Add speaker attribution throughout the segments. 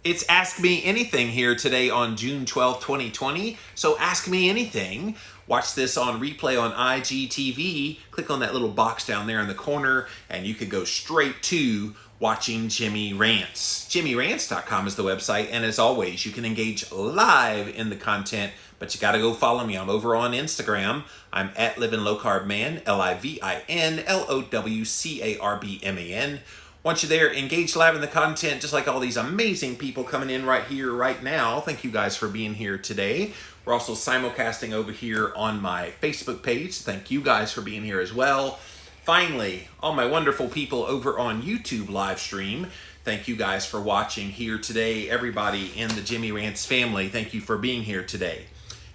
Speaker 1: It's Ask Me Anything here today on June 12th, 2020. So ask me anything. Watch this on replay on IGTV. Click on that little box down there in the corner and you can go straight to watching Jimmy Rants. JimmyRants.com is the website, and as always, you can engage live in the content, but you gotta go follow me. I'm over on Instagram. I'm at Living Low Carb Man, LIVINLOWCARBMAN. Once you're there, engage live in the content, just like all these amazing people coming in right here, right now. Thank you guys for being here today. We're also simulcasting over here on my Facebook page. Thank you guys for being here as well. Finally, all my wonderful people over on YouTube live stream, thank you guys for watching here today. Everybody in the Jimmy Rants family, thank you for being here today.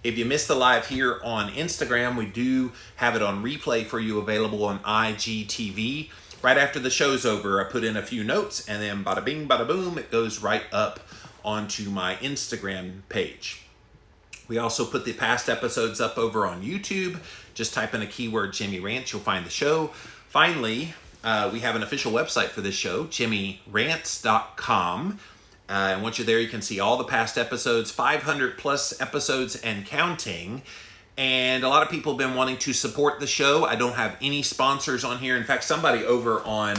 Speaker 1: If you missed the live here on Instagram, we do have it on replay for you, available on IGTV. Right after the show's over, I put in a few notes, and then bada bing, bada boom, it goes right up onto my Instagram page. We also put the past episodes up over on YouTube. Just type in a keyword, Jimmy Rants, you'll find the show. Finally, we have an official website for this show, JimmyRants.com. And once you're there, you can see all the past episodes, 500 plus episodes and counting. And a lot of people have been wanting to support the show. I don't have any sponsors on here. In fact, somebody over on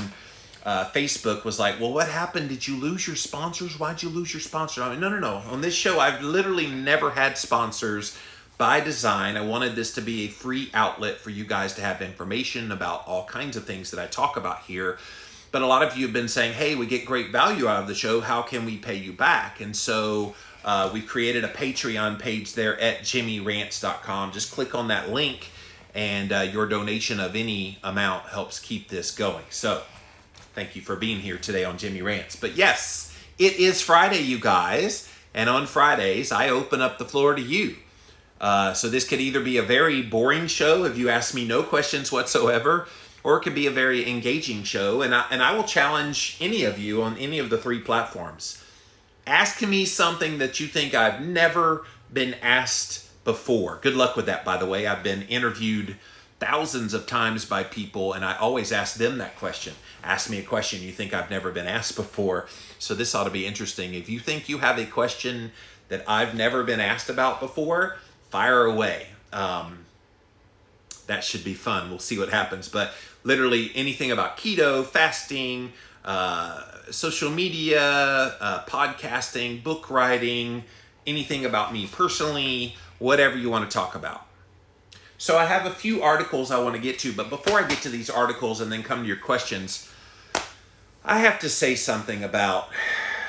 Speaker 1: Facebook was like, well, what happened? Did you lose your sponsors? Why'd you lose your sponsors? I mean, no. On this show, I've literally never had sponsors by design. I wanted this to be a free outlet for you guys to have information about all kinds of things that I talk about here. But a lot of you have been saying, hey, we get great value out of the show. How can we pay you back? And so we created a Patreon page there at JimmyRants.com. Just click on that link, and your donation of any amount helps keep this going. So thank you for being here today on Jimmy Rants. But yes, it is Friday, you guys. And on Fridays, I open up the floor to you. So this could either be a very boring show if you ask me no questions whatsoever, or it could be a very engaging show. And I will challenge any of you on any of the three platforms. Ask me something that you think I've never been asked before. Good luck with that, by the way. I've been interviewed thousands of times by people, and I always ask them that question. Ask me a question you think I've never been asked before. So this ought to be interesting. If you think you have a question that I've never been asked about before, fire away. That should be fun. We'll see what happens. But literally anything about keto, fasting, social media, podcasting, book writing, anything about me personally, whatever you want to talk about. So I have a few articles I want to get to, but before I get to these articles and then come to your questions, I have to say something about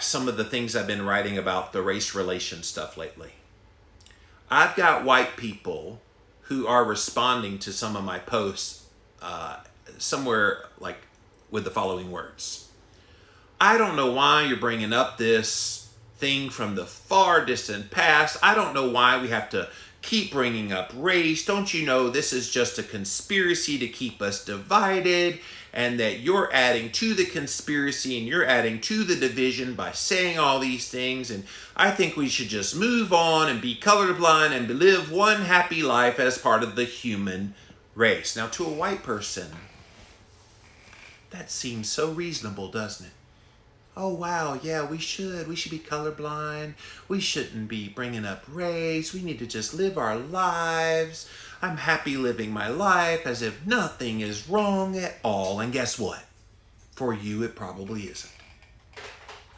Speaker 1: some of the things I've been writing about the race relation stuff lately. I've got white people who are responding to some of my posts somewhere like with the following words. I don't know why you're bringing up this thing from the far distant past. I don't know why we have to keep bringing up race. Don't you know this is just a conspiracy to keep us divided, and that you're adding to the conspiracy and you're adding to the division by saying all these things, and I think we should just move on and be colorblind and live one happy life as part of the human race. Now, to a white person, that seems so reasonable, doesn't it? Oh, wow, yeah, we should be colorblind. We shouldn't be bringing up race. We need to just live our lives. I'm happy living my life as if nothing is wrong at all. And guess what? For you, it probably isn't.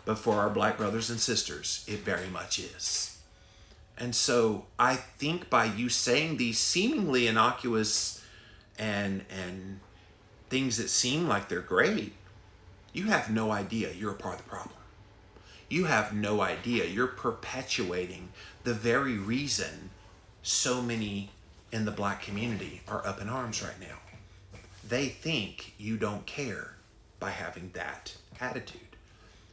Speaker 1: But for our black brothers and sisters, it very much is. And so I think by you saying these seemingly innocuous and things that seem like they're great, you have no idea you're a part of the problem. You have no idea you're perpetuating the very reason so many in the black community are up in arms right now. They think you don't care by having that attitude.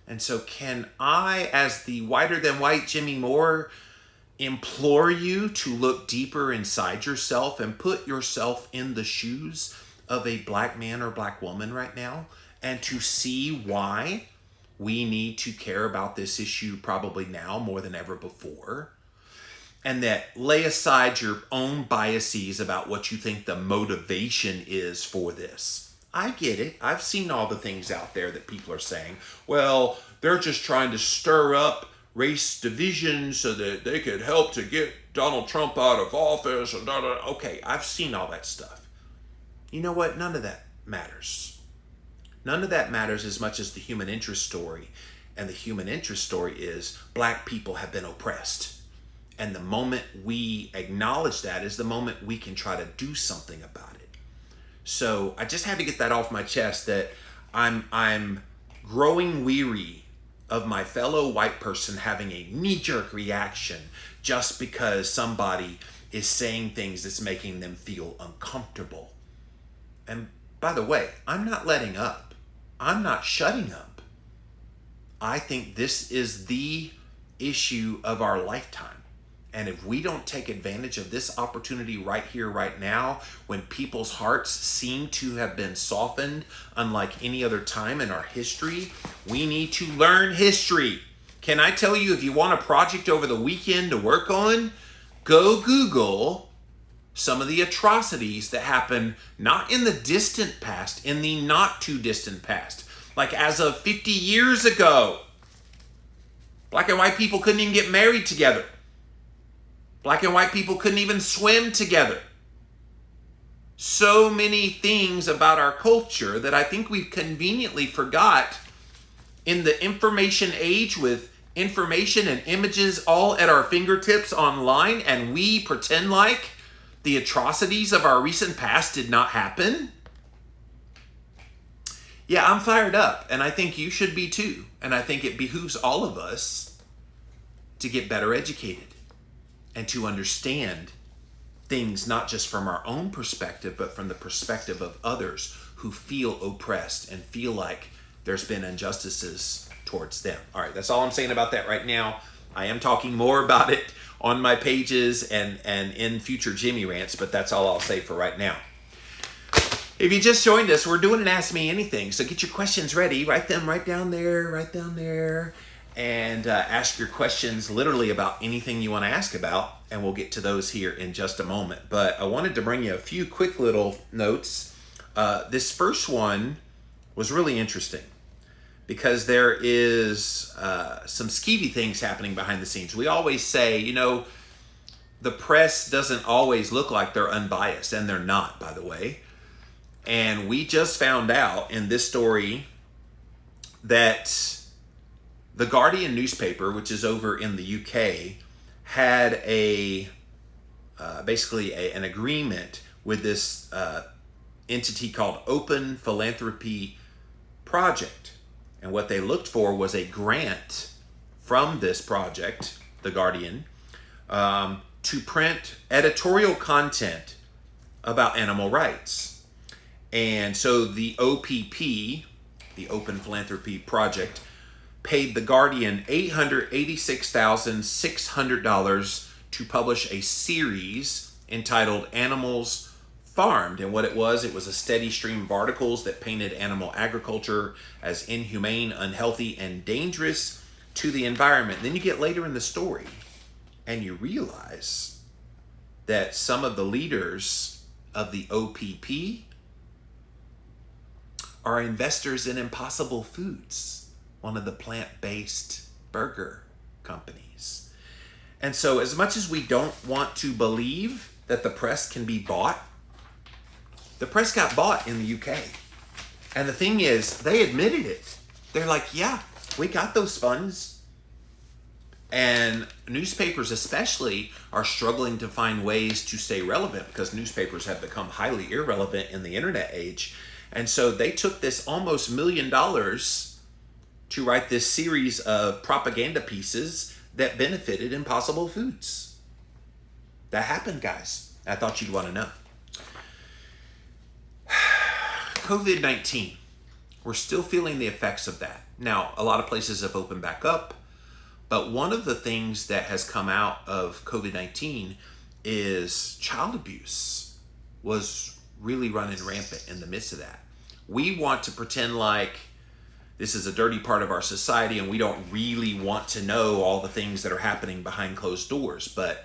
Speaker 1: And so can I, as the whiter than white Jimmy Moore, implore you to look deeper inside yourself and put yourself in the shoes of a black man or black woman right now, and to see why we need to care about this issue probably now more than ever before, and that lay aside your own biases about what you think the motivation is for this. I get it. I've seen all the things out there that people are saying, well, they're just trying to stir up race division so that they could help to get Donald Trump out of office. And okay, I've seen all that stuff. You know what? None of that matters. None of that matters as much as the human interest story. And the human interest story is black people have been oppressed. And the moment we acknowledge that is the moment we can try to do something about it. So I just had to get that off my chest, that I'm growing weary of my fellow white person having a knee-jerk reaction just because somebody is saying things that's making them feel uncomfortable. And by the way, I'm not letting up. I'm not shutting up. I think this is the issue of our lifetime. And if we don't take advantage of this opportunity right here, right now, when people's hearts seem to have been softened unlike any other time in our history, we need to learn history. Can I tell you, if you want a project over the weekend to work on, go Google some of the atrocities that happened not in the distant past, in the not too distant past. Like as of 50 years ago, black and white people couldn't even get married together. Black and white people couldn't even swim together. So many things about our culture that I think we've conveniently forgot in the information age, with information and images all at our fingertips online, and we pretend like the atrocities of our recent past did not happen. Yeah, I'm fired up, and I think you should be too. And I think it behooves all of us to get better educated and to understand things not just from our own perspective, but from the perspective of others who feel oppressed and feel like there's been injustices towards them. All right, that's all I'm saying about that right now. I am talking more about it on my pages and in future Jimmy Rants, but that's all I'll say for right now. If you just joined us, we're doing an Ask Me Anything, so get your questions ready. Write them right down there, and ask your questions literally about anything you want to ask about, and we'll get to those here in just a moment. But I wanted to bring you a few quick little notes. This first one was really interesting because there is some skeevy things happening behind the scenes. We always say, you know, the press doesn't always look like they're unbiased, and they're not, by the way. And we just found out in this story that the Guardian newspaper, which is over in the UK, had an agreement with this entity called Open Philanthropy Project. And what they looked for was a grant from this project, the Guardian, to print editorial content about animal rights. And so the OPP, the Open Philanthropy Project, paid the Guardian $886,600 to publish a series entitled Animals Farmed. And what it was a steady stream of articles that painted animal agriculture as inhumane, unhealthy, and dangerous to the environment. Then you get later in the story and you realize that some of the leaders of the OPP are investors in Impossible Foods, one of the plant-based burger companies. And so as much as we don't want to believe that the press can be bought, the press got bought in the UK. And the thing is, they admitted it. They're like, yeah, we got those funds. And newspapers especially are struggling to find ways to stay relevant because newspapers have become highly irrelevant in the internet age. And so they took this almost $1 million to write this series of propaganda pieces that benefited Impossible Foods. That happened, guys. I thought you'd want to know. COVID-19. We're still feeling the effects of that. Now, a lot of places have opened back up, but one of the things that has come out of COVID-19 is child abuse was really running rampant in the midst of that. We want to pretend like this is a dirty part of our society and we don't really want to know all the things that are happening behind closed doors. But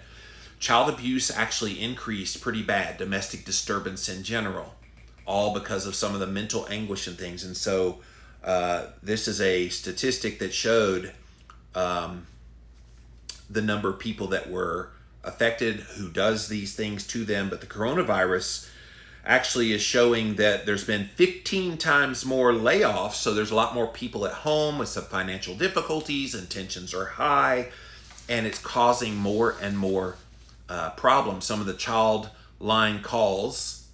Speaker 1: child abuse actually increased pretty bad, domestic disturbance in general, all because of some of the mental anguish and things. And so This is a statistic that showed the number of people that were affected, who does these things to them. But the coronavirus actually is showing that there's been 15 times more layoffs. So there's a lot more people at home with some financial difficulties, and tensions are high, and it's causing more and more problems. Some of the child line calls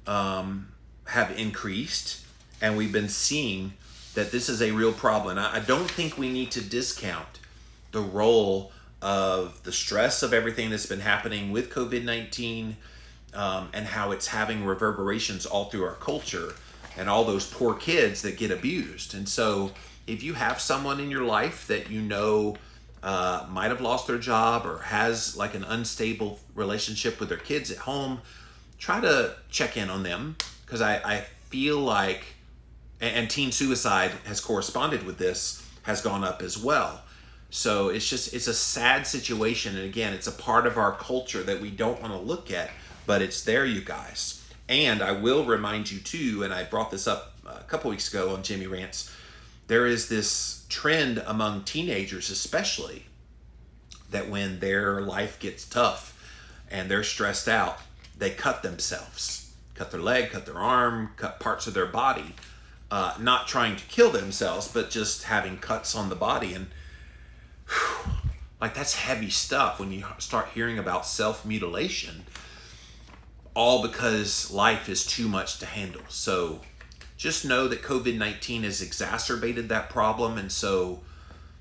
Speaker 1: have increased, and we've been seeing that this is a real problem. I don't think we need to discount the role of the stress of everything that's been happening with COVID-19, and how it's having reverberations all through our culture, and all those poor kids that get abused. And so if you have someone in your life that you know might have lost their job, or has like an unstable relationship with their kids at home, try to check in on them, because I feel like, and teen suicide has corresponded with this, has gone up as well. So it's a sad situation. And again, it's a part of our culture that we don't want to look at, but it's there, you guys. And I will remind you too, and I brought this up a couple weeks ago on Jimmy Rants, there is this trend among teenagers especially, that when their life gets tough and they're stressed out, they cut themselves, cut their leg, cut their arm, cut parts of their body, not trying to kill themselves, but just having cuts on the body. And like, that's heavy stuff when you start hearing about self-mutilation, all because life is too much to handle. So just know that COVID-19 has exacerbated that problem, and so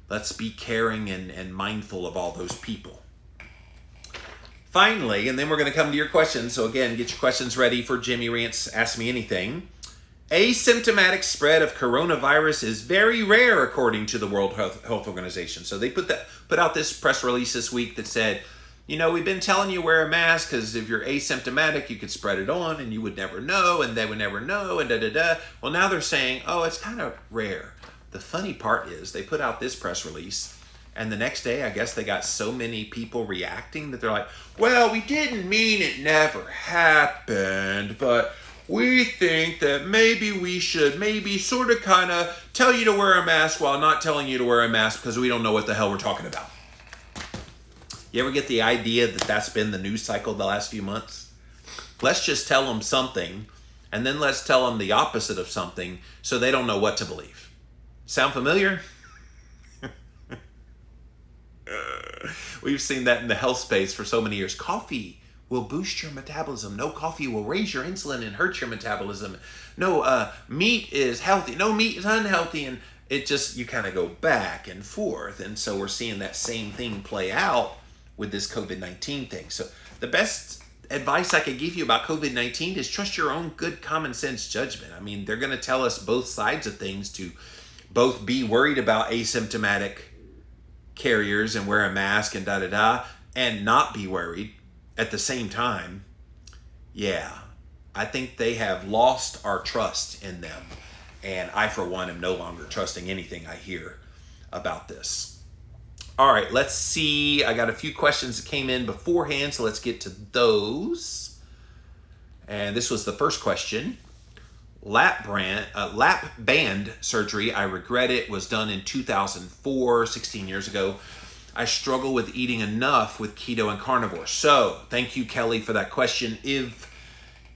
Speaker 1: let's be caring and mindful of all those people. Finally, and then we're going to come to your questions. So again, get your questions ready for Jimmy Rants Ask Me Anything. Asymptomatic spread of coronavirus is very rare, according to the World Health Organization. So they put out this press release this week that said, we've been telling you wear a mask because if you're asymptomatic, you could spread it on and you would never know, and they would never know, and da-da-da. Well, now they're saying, oh, it's kind of rare. The funny part is they put out this press release, and the next day, I guess they got so many people reacting that they're like, well, we didn't mean it never happened, but we think that maybe we should sort of kind of tell you to wear a mask while not telling you to wear a mask because we don't know what the hell we're talking about. You ever get the idea that that's been the news cycle the last few months? Let's just tell them something, and then let's tell them the opposite of something so they don't know what to believe. Sound familiar? We've seen that in the health space for so many years. Coffee will boost your metabolism. No, coffee will raise your insulin and hurt your metabolism. No, meat is healthy. No, meat is unhealthy. And it just, you kind of go back and forth. And so we're seeing that same thing play out with this COVID-19 thing. So the best advice I could give you about COVID-19 is trust your own good common sense judgment. I mean, they're going to tell us both sides of things, to both be worried about asymptomatic carriers and wear a mask and da-da-da, and not be worried at the same time. Yeah, I think they have lost our trust in them. And I, for one, am no longer trusting anything I hear about this. All right, let's see. I got a few questions that came in beforehand, so let's get to those. And this was the first question. Lap band surgery, I regret it, was done in 2004, 16 years ago. I struggle with eating enough with keto and carnivore. So, thank you, Kelly, for that question. If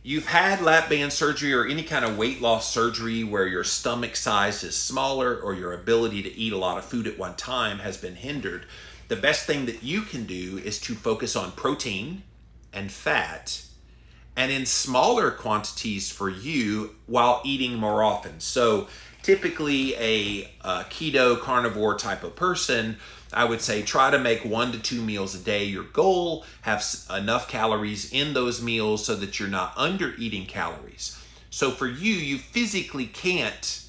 Speaker 1: you've had lap band surgery or any kind of weight loss surgery where your stomach size is smaller or your ability to eat a lot of food at one time has been hindered, the best thing that you can do is to focus on protein and fat, and in smaller quantities for you, while eating more often. So typically a keto carnivore type of person, I would say try to make 1 to 2 meals a day your goal. Have enough calories in those meals so that you're not under eating calories. So for you, you physically can't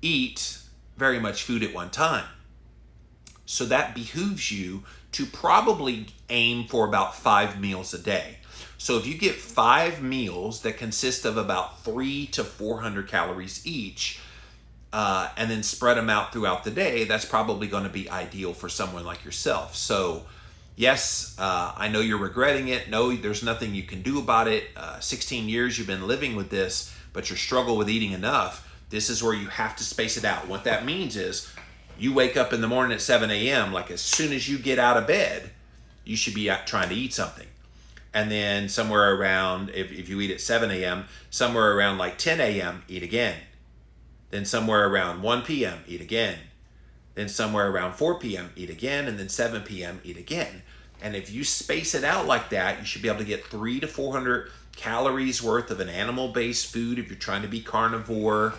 Speaker 1: eat very much food at one time. So that behooves you to probably aim for about 5 meals a day. So if you get 5 meals that consist of about 300 to 400 calories each, and then spread them out throughout the day, that's probably going to be ideal for someone like yourself. So yes, I know you're regretting it. No, there's nothing you can do about it. 16 years you've been living with this, but your struggle with eating enough, This is where you have to space it out. What that means is you wake up in the morning at 7 a.m., like as soon as you get out of bed, you should be out trying to eat something. And then somewhere around, if you eat at 7 a.m., somewhere around like 10 a.m., eat again. Then somewhere around 1 p.m., eat again. Then somewhere around 4 p.m., eat again. And then 7 p.m., eat again. And if you space it out like that, you should be able to get 300 to 400 calories worth of an animal-based food if you're trying to be carnivore.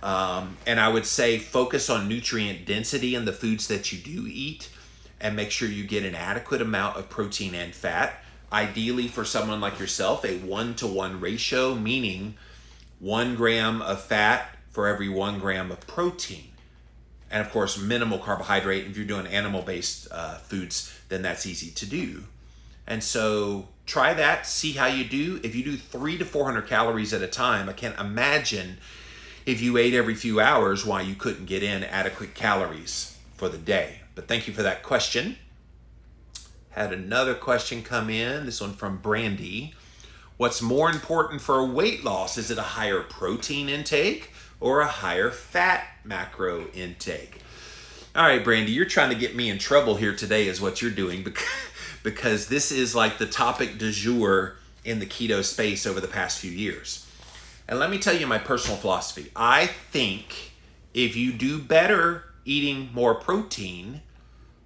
Speaker 1: And I would say focus on nutrient density in the foods that you do eat and make sure you get an adequate amount of protein and fat. Ideally for someone like yourself, a 1-to-1 ratio, meaning 1 gram of fat for every 1 gram of protein. And of course, minimal carbohydrate. If you're doing animal-based foods, then that's easy to do. And so try that, see how you do. If you do 300 to 400 calories at a time, I can't imagine if you ate every few hours why you couldn't get in adequate calories for the day. But thank you for that question. Had another question come in, this one from Brandy. What's more important for weight loss? Is it a higher protein intake or a higher fat macro intake? All right, Brandy, you're trying to get me in trouble here today is what you're doing, because this is like the topic du jour in the keto space over the past few years. And let me tell you my personal philosophy. I think if you do better eating more protein,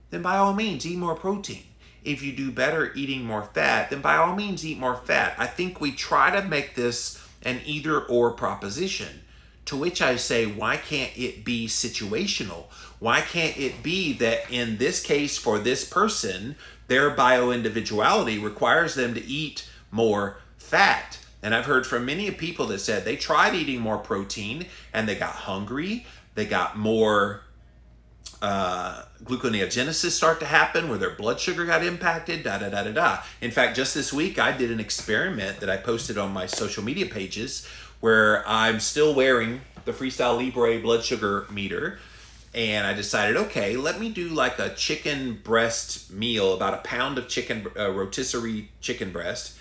Speaker 1: then by all means eat more protein. If you do better eating more fat, then by all means eat more fat. I think we try to make this an either or proposition, to which I say, why can't it be situational? Why can't it be that in this case for this person, their bio-individuality requires them to eat more fat? And I've heard from many people that said they tried eating more protein and they got hungry, they got more gluconeogenesis start to happen where their blood sugar got impacted, In fact, just this week, I did an experiment that I posted on my social media pages where I'm still wearing the Freestyle Libre blood sugar meter. And I decided, okay, let me do like a chicken breast meal, about a pound of chicken, rotisserie chicken breast.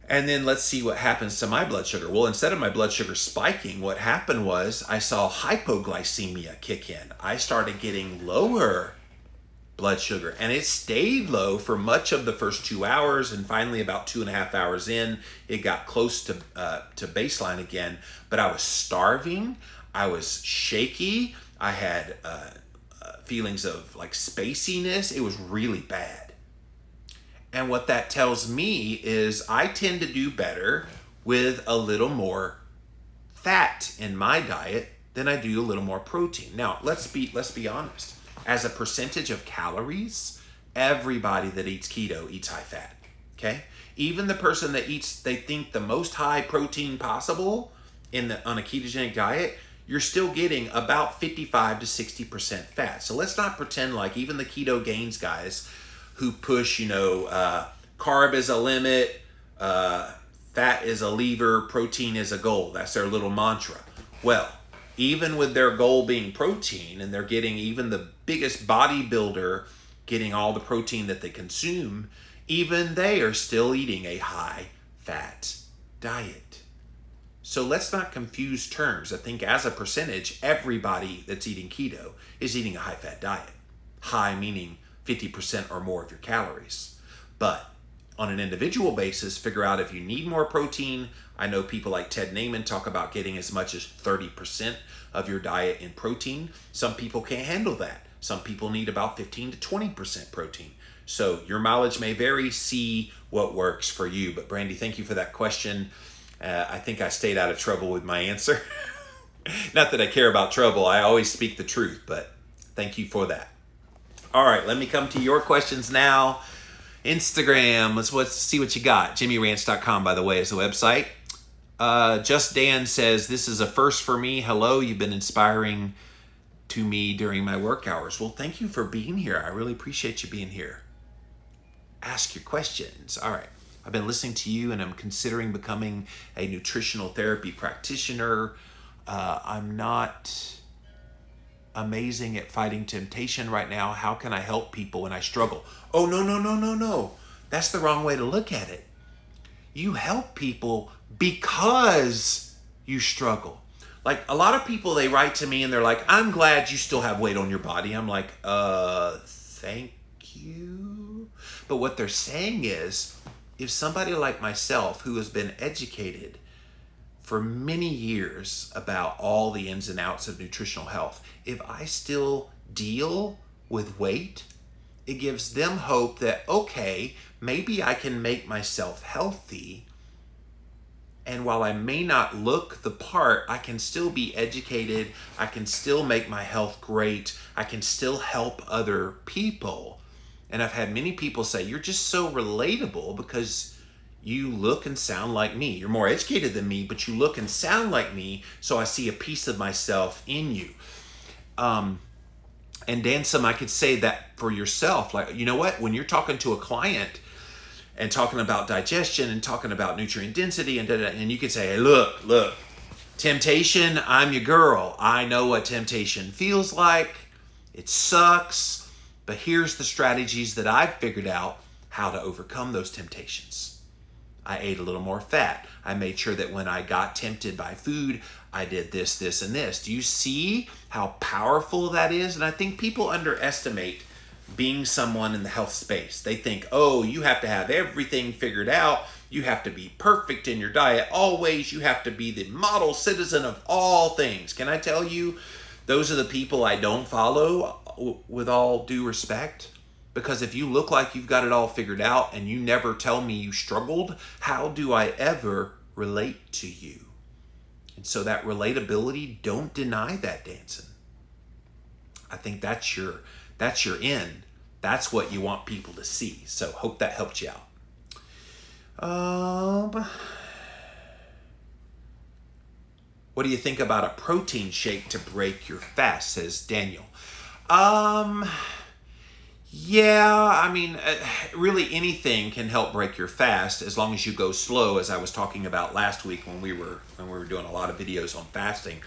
Speaker 1: And then let's see what happens to my blood sugar. Well, instead of my blood sugar spiking, what happened was I saw hypoglycemia kick in. I started getting lower blood sugar, and it stayed low for much of the first 2 hours. And finally, about 2.5 hours in, it got close to baseline again. But I was starving. I was shaky. I had feelings of like spaciness. It was really bad. And what that tells me is I tend to do better with a little more fat in my diet than I do a little more protein. Now, let's be honest. As a percentage of calories, everybody that eats keto eats high fat, okay? Even the person that eats, they think the most high protein possible on a ketogenic diet, you're still getting about 55 to 60% fat. So let's not pretend like even the keto gains guys who push, carb is a limit, fat is a lever, protein is a goal. That's their little mantra. Well, even with their goal being protein, and they're getting even the biggest bodybuilder getting all the protein that they consume, even they are still eating a high fat diet. So let's not confuse terms. I think as a percentage, everybody that's eating keto is eating a high fat diet. High meaning 50% or more of your calories. But on an individual basis, figure out if you need more protein. I know people like Ted Naiman talk about getting as much as 30% of your diet in protein. Some people can't handle that. Some people need about 15 to 20% protein. So your mileage may vary. See what works for you. But Brandy, thank you for that question. I think I stayed out of trouble with my answer. Not that I care about trouble. I always speak the truth, but thank you for that. All right, let me come to your questions now. Instagram, let's see what you got. JimmyRants.com, by the way, is the website. Just Dan says, this is a first for me. Hello, you've been inspiring to me during my work hours. Well, thank you for being here. I really appreciate you being here. Ask your questions. All right. I've been listening to you and I'm considering becoming a nutritional therapy practitioner. I'm not amazing at fighting temptation right now. How can I help people when I struggle? Oh, no. That's the wrong way to look at it. You help people because you struggle. Like a lot of people, they write to me and they're like, I'm glad you still have weight on your body. I'm like, thank you. But what they're saying is, if somebody like myself who has been educated for many years about all the ins and outs of nutritional health, if I still deal with weight, it gives them hope that, okay, maybe I can make myself healthy. And while I may not look the part, I can still be educated. I can still make my health great. I can still help other people. And I've had many people say, you're just so relatable because you look and sound like me. You're more educated than me, but you look and sound like me. So I see a piece of myself in you. And Dansum, I could say that for yourself. Like, you know what? When you're talking to a client and talking about digestion and talking about nutrient density and you could say, hey, look, temptation, I'm your girl. I know what temptation feels like. It sucks, but here's the strategies that I've figured out how to overcome those temptations. I ate a little more fat. I made sure that when I got tempted by food, I did this, this, and this. Do you see how powerful that is? And I think people underestimate being someone in the health space. They think, oh, you have to have everything figured out. You have to be perfect in your diet always. You have to be the model citizen of all things. Can I tell you, those are the people I don't follow, with all due respect. Because if you look like you've got it all figured out and you never tell me you struggled, how do I ever relate to you? And so that relatability, don't deny that, Danson. I think that's your end. That's what you want people to see. So hope that helped you out. What do you think about a protein shake to break your fast, says Daniel. Yeah, I mean, really anything can help break your fast as long as you go slow, as I was talking about last week when we were doing a lot of videos on fasting.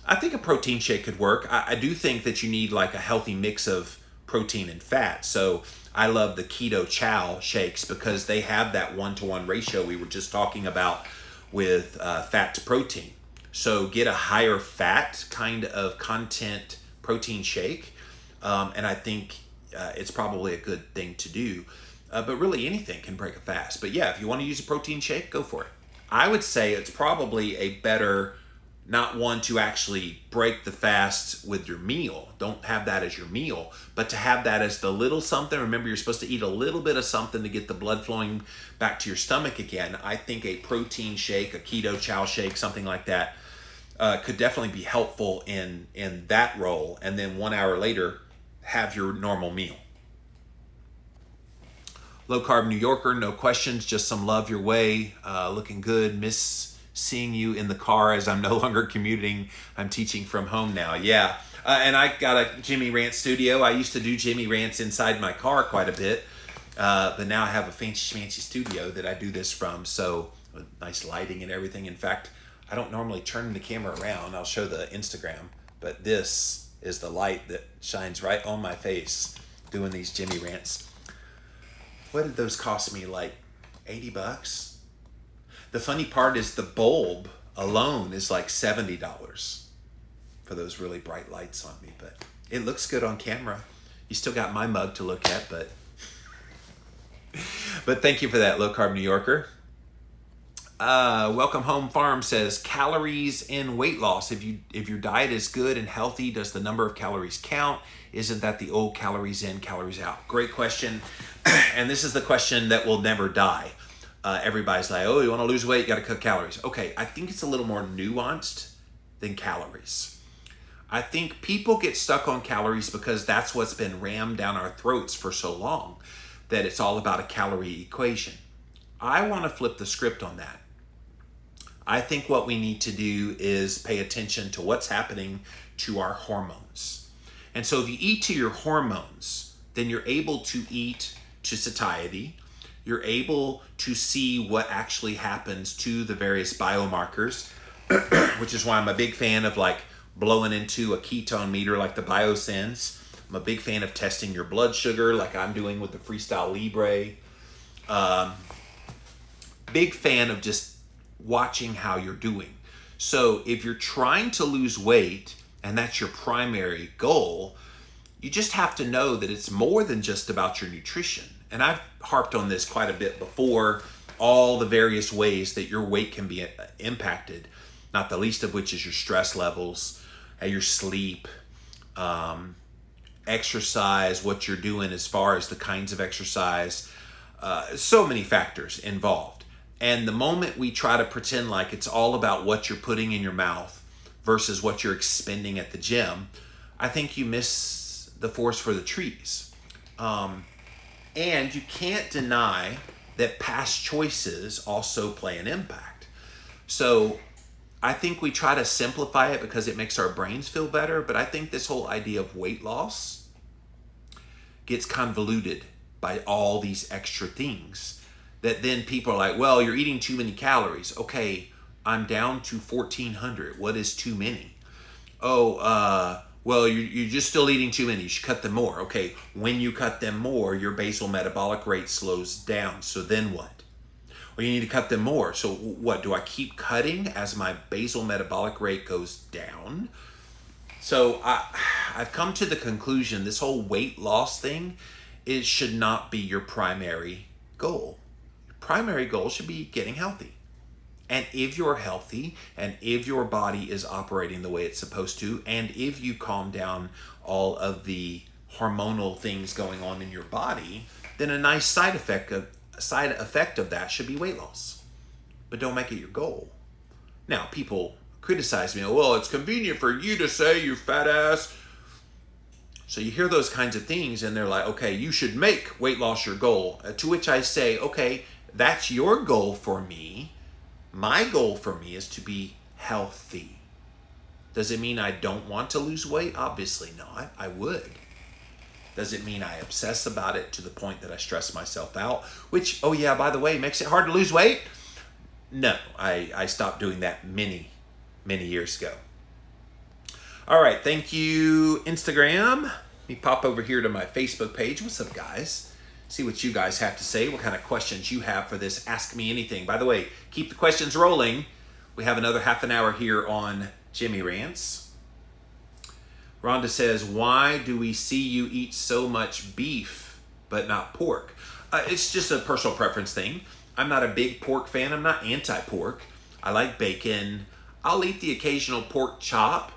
Speaker 1: I think a protein shake could work. I do think that you need like a healthy mix of protein and fat. So I love the keto chow shakes because they have that 1-to-1 ratio we were just talking about with fat to protein. So get a higher fat kind of content protein shake. And I think it's probably a good thing to do. But really anything can break a fast. But yeah, if you want to use a protein shake, go for it. I would say it's probably a better, not one to actually break the fast with your meal. Don't have that as your meal, but to have that as the little something. Remember, you're supposed to eat a little bit of something to get the blood flowing back to your stomach again. I think a protein shake, a keto chow shake, something like that, could definitely be helpful in that role. And then 1 hour later, have your normal meal. Low Carb New Yorker, no questions, just some love your way. Looking good. Miss seeing you in the car as I'm no longer commuting. I'm teaching from home now. Yeah. And I got a Jimmy Rant studio. I used to do Jimmy Rants inside my car quite a bit. But now I have a fancy studio that I do this from. So nice lighting and everything. In fact, I don't normally turn the camera around. I'll show the Instagram. But this is the light that shines right on my face doing these Jimmy Rants. What did those cost me? Like $80? The funny part is the bulb alone is like $70 for those really bright lights on me, but it looks good on camera. You still got my mug to look at, but thank you for that, Low Carb New Yorker. Welcome Home Farm says calories in weight loss. If your diet is good and healthy, does the number of calories count? Isn't that the old calories in, calories out? Great question. And this is the question that will never die. Everybody's like, oh, you want to lose weight, you got to cut calories. Okay, I think it's a little more nuanced than calories. I think people get stuck on calories because that's what's been rammed down our throats for so long, that it's all about a calorie equation. I want to flip the script on that. I think what we need to do is pay attention to what's happening to our hormones. And so if you eat to your hormones, then you're able to eat to satiety. You're able to see what actually happens to the various biomarkers, which is why I'm a big fan of like blowing into a ketone meter like the BioSense. I'm a big fan of testing your blood sugar like I'm doing with the Freestyle Libre. Big fan of just watching how you're doing. So if you're trying to lose weight and that's your primary goal, you just have to know that it's more than just about your nutrition. And I've harped on this quite a bit before, all the various ways that your weight can be impacted, not the least of which is your stress levels, your sleep, exercise, what you're doing as far as the kinds of exercise, so many factors involved. And the moment we try to pretend like it's all about what you're putting in your mouth versus what you're expending at the gym, I think you miss the forest for the trees. And you can't deny that past choices also play an impact. So I think we try to simplify it because it makes our brains feel better, but I think this whole idea of weight loss gets convoluted by all these extra things that then people are like, well, you're eating too many calories. Okay, I'm down to 1,400. What is too many? Oh, well, you're just still eating too many. You should cut them more. Okay, when you cut them more, your basal metabolic rate slows down. So then what? Well, you need to cut them more. So what? Do I keep cutting as my basal metabolic rate goes down? So I've come to the conclusion this whole weight loss thing, it should not be your primary goal. Your primary goal should be getting healthy. And if you're healthy, and if your body is operating the way it's supposed to, and if you calm down all of the hormonal things going on in your body, then a nice side effect of that should be weight loss. But don't make it your goal. Now, people criticize me, well, it's convenient for you to say, you fat ass. So you hear those kinds of things and they're like, okay, you should make weight loss your goal. To which I say, okay, that's your goal for me. My goal for me is to be healthy. Does it mean I don't want to lose weight? Obviously not. I would. Does it mean I obsess about it to the point that I stress myself out? Which, oh yeah, by the way, makes it hard to lose weight? No, I stopped doing that many years ago. All right, thank you, Instagram. Let me pop over here to my Facebook page. What's up, guys? See what you guys have to say, what kind of questions you have for this Ask Me Anything. By the way, keep the questions rolling. We have another half an hour here on Jimmy Rants. Rhonda says, why do we see you eat so much beef but not pork? It's just a personal preference thing. I'm not a big pork fan. I'm not anti-pork. I like bacon. I'll eat the occasional pork chop,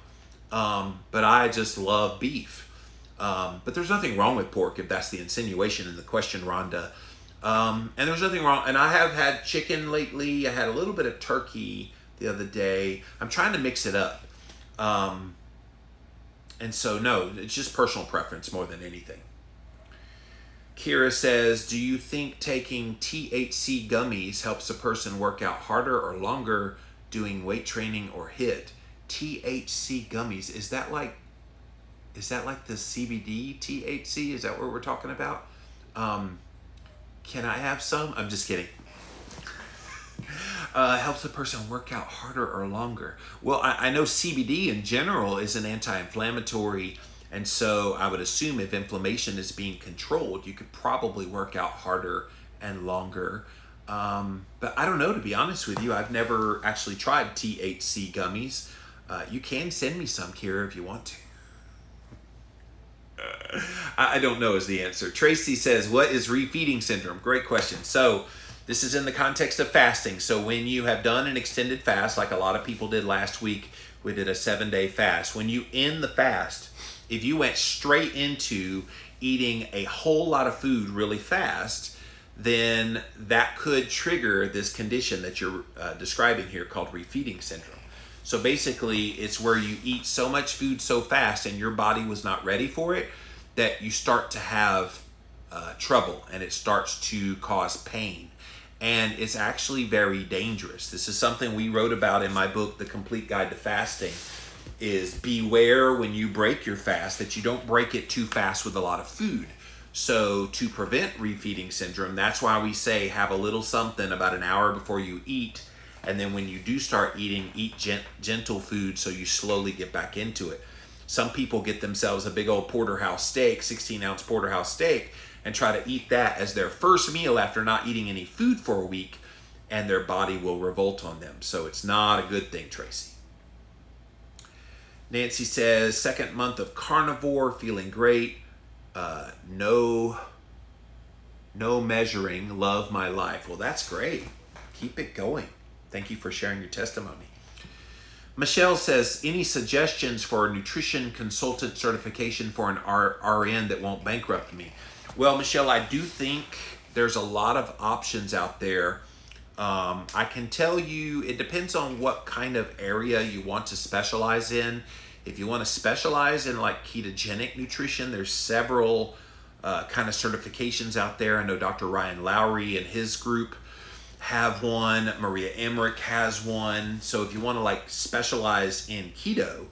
Speaker 1: but I just love beef. But there's nothing wrong with pork if that's the insinuation in the question, Rhonda. And there's nothing wrong. And I have had chicken lately. I had a little bit of turkey the other day. I'm trying to mix it up. And so, no, it's just personal preference more than anything. Kira says, do you think taking THC gummies helps a person work out harder or longer doing weight training or HIIT? THC gummies, is that like the CBD THC? Is that what we're talking about? Can I have some? I'm just kidding. Helps a person work out harder or longer. Well, I know CBD in general is an anti-inflammatory, and so I would assume if inflammation is being controlled, you could probably work out harder and longer. But I don't know, to be honest with you. I've never actually tried THC gummies. You can send me some, Kira, if you want to. I don't know is the answer. Tracy says, what is refeeding syndrome? Great question. So this is in the context of fasting. So when you have done an extended fast, like a lot of people did last week, we did a 7-day fast. When you end the fast, if you went straight into eating a whole lot of food really fast, then that could trigger this condition that you're describing here called refeeding syndrome. So basically, it's where you eat so much food so fast and your body was not ready for it that you start to have trouble and it starts to cause pain. And it's actually very dangerous. This is something we wrote about in my book, The Complete Guide to Fasting, is beware when you break your fast that you don't break it too fast with a lot of food. So to prevent refeeding syndrome, that's why we say have a little something about an hour before you eat. And then when you do start eating, eat gentle food so you slowly get back into it. Some people get themselves a big old porterhouse steak, 16-ounce porterhouse steak, and try to eat that as their first meal after not eating any food for a week, and their body will revolt on them. So it's not a good thing, Tracy. Nancy says, second month of carnivore, feeling great. No measuring, love my life. Well, that's great. Keep it going. Thank you for sharing your testimony. Michelle says, any suggestions for a nutrition consultant certification for an RN that won't bankrupt me? Well, Michelle, I do think there's a lot of options out there. I can tell you, it depends on what kind of area you want to specialize in. If you want to specialize in like ketogenic nutrition, there's several kind of certifications out there. I know Dr. Ryan Lowry and his group have one. Maria Emmerich has one. So if you want to like specialize in keto,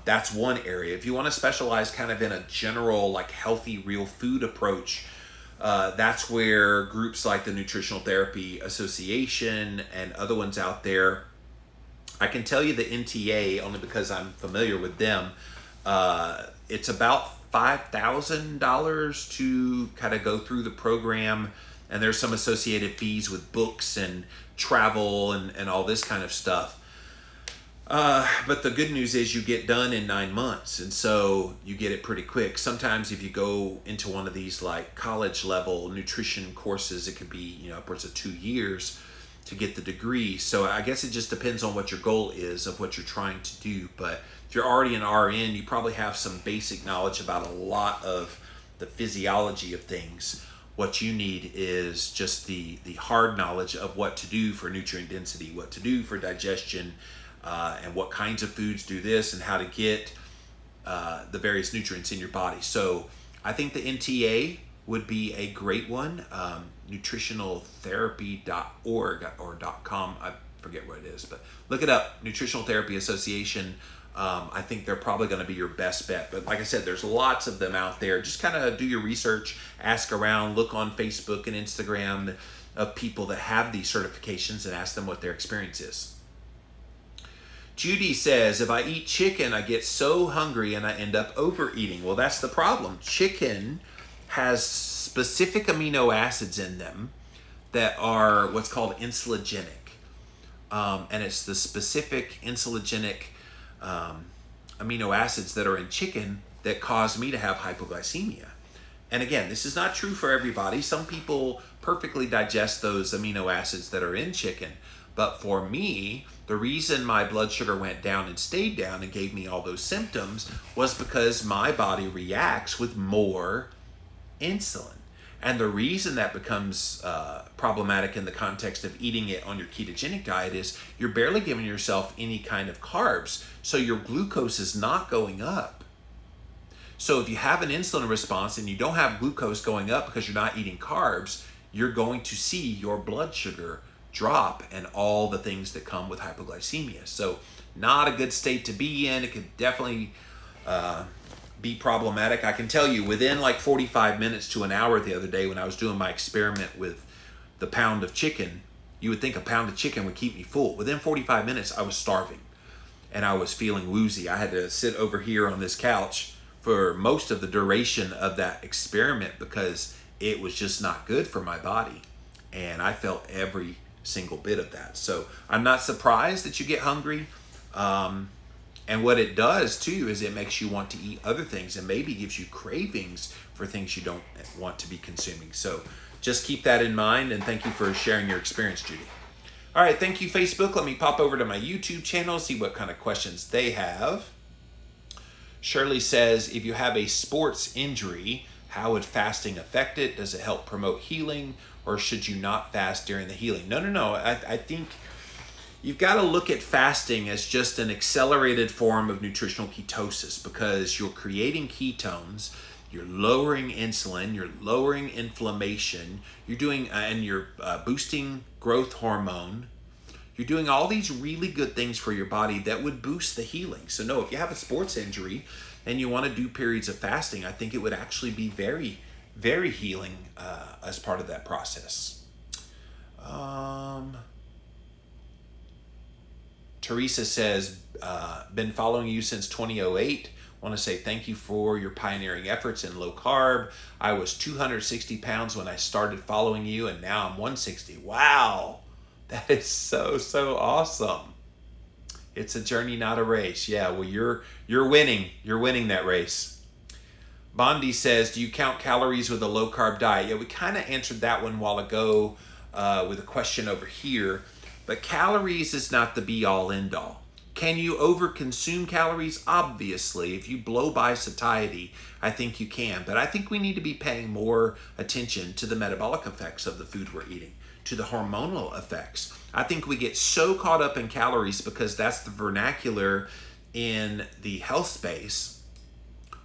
Speaker 1: that's one area. If you want to specialize kind of in a general like healthy real food approach, that's where groups like the Nutritional Therapy Association and other ones out there. I can tell you the NTA only because I'm familiar with them. It's about $5,000 to kind of go through the program. And there's some associated fees with books and travel and all this kind of stuff. But the good news is you get done in 9 months. And so you get it pretty quick. Sometimes if you go into one of these like college level nutrition courses, it could be, upwards of 2 years to get the degree. So I guess it just depends on what your goal is of what you're trying to do. But if you're already an RN, you probably have some basic knowledge about a lot of the physiology of things. What you need is just the hard knowledge of what to do for nutrient density, what to do for digestion, and what kinds of foods do this, and how to get the various nutrients in your body. So I think the NTA would be a great one. Nutritionaltherapy.org or .com, I forget what it is, but look it up, Nutritional Therapy Association. I think they're probably going to be your best bet. But like I said, there's lots of them out there. Just kind of do your research, ask around, look on Facebook and Instagram of people that have these certifications and ask them what their experience is. Judy says, if I eat chicken, I get so hungry and I end up overeating. Well, that's the problem. Chicken has specific amino acids in them that are what's called insulinogenic. And it's the specific insulinogenic amino acids that are in chicken that cause me to have hypoglycemia. And again, this is not true for everybody. Some people perfectly digest those amino acids that are in chicken. But for me, the reason my blood sugar went down and stayed down and gave me all those symptoms was because my body reacts with more insulin. And the reason that becomes problematic in the context of eating it on your ketogenic diet is you're barely giving yourself any kind of carbs. So your glucose is not going up. So if you have an insulin response and you don't have glucose going up because you're not eating carbs, you're going to see your blood sugar drop and all the things that come with hypoglycemia. So not a good state to be in. It could definitely be problematic. I can tell you within like 45 minutes to an hour the other day when I was doing my experiment with the pound of chicken, you would think a pound of chicken would keep me full. Within 45 minutes, I was starving and I was feeling woozy. I had to sit over here on this couch for most of the duration of that experiment because it was just not good for my body. And I felt every single bit of that. So I'm not surprised that you get hungry. And what it does too is it makes you want to eat other things and maybe gives you cravings for things you don't want to be consuming. So just keep that in mind, and thank you for sharing your experience, Judy. All right, thank you, Facebook. Let me pop over to my YouTube channel, see what kind of questions they have. Shirley says, if you have a sports injury, how would fasting affect it? Does it help promote healing, or should you not fast during the healing? No. I think you've got to look at fasting as just an accelerated form of nutritional ketosis because you're creating ketones, you're lowering insulin, you're lowering inflammation, you're doing and you're boosting growth hormone. You're doing all these really good things for your body that would boost the healing. So no, if you have a sports injury and you want to do periods of fasting, I think it would actually be very, very healing as part of that process. Teresa says, been following you since 2008. Want to say thank you for your pioneering efforts in low carb. I was 260 pounds when I started following you, and now I'm 160. Wow, that is so awesome. It's a journey, not a race. Yeah, well, you're winning. You're winning that race. Bondi says, do you count calories with a low-carb diet? Yeah, we kind of answered that one a while ago with a question over here. But calories is not the be-all, end-all. Can you overconsume calories? Obviously. If you blow by satiety, I think you can. But I think we need to be paying more attention to the metabolic effects of the food we're eating, to the hormonal effects. I think we get so caught up in calories because that's the vernacular in the health space.